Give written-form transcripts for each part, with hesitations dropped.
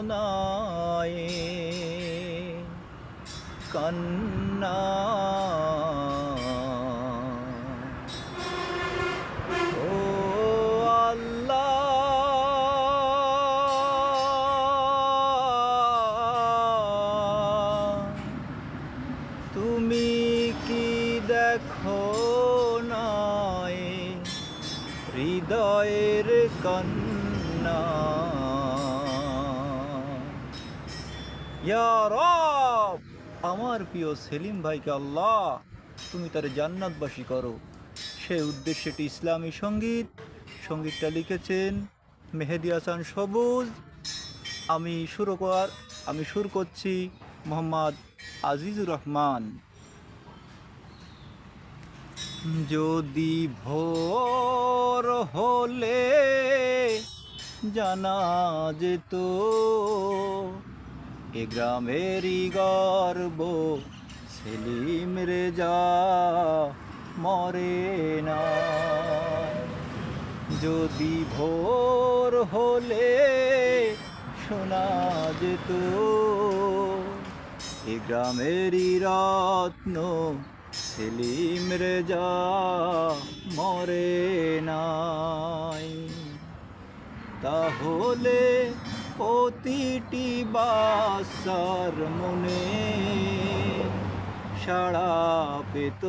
শোনায় কান্না। ও আল্লাহ, তুমি কি দেখো নাই হৃদয়ের কান্না? ইয়া রব, আমার প্রিয় সেলিম ভাইকে আল্লাহ তুমি তার জান্নাতবাসী করো। সেই উদ্দেশ্যে এটি ইসলামী সঙ্গীত। সঙ্গীতটা লিখেছেন মেহেদি হাসান সবুজ। আমি সুর করছি মোহাম্মদ আজিজুর রহমান। যদি ভোর হলে জানা যেত এ গ্রামেরই গর্ব সেলিম রেজা মরে না। যদি ভোর হলে শোনা যেত এ গ্রামেরই রত্ন সেলিম রেজা মরে নাই, তাহলে প্রতিটি বাসার মনে সাড়া পেত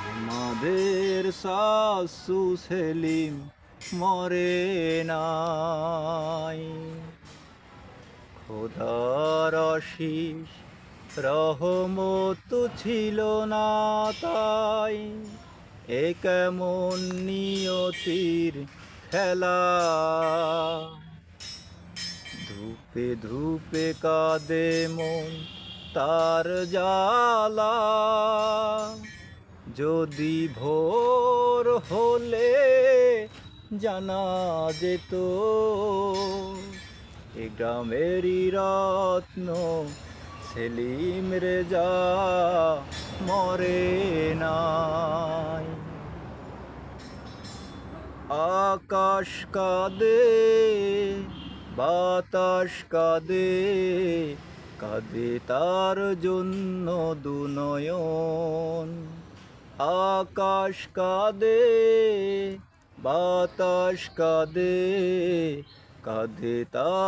আমাদের শাশু সেলিম মরে নাই। খোদার অশেষ রহমত ছিল না তাই এ কেমন নিয়তির খেলা। ধূপে ধূপে কাঁদে মন তার জ্বালা। যদি ভোর হলে জানা যেত এ গ্রামেরই রত্ন সেলিম রেজা মরে নাই। আকাশ কাঁদে বাতাস কাঁদে, কাঁদে তার জন্য দুনয়ন। আকাশ কাঁদে বাতাস কাঁদে, কাঁদে তার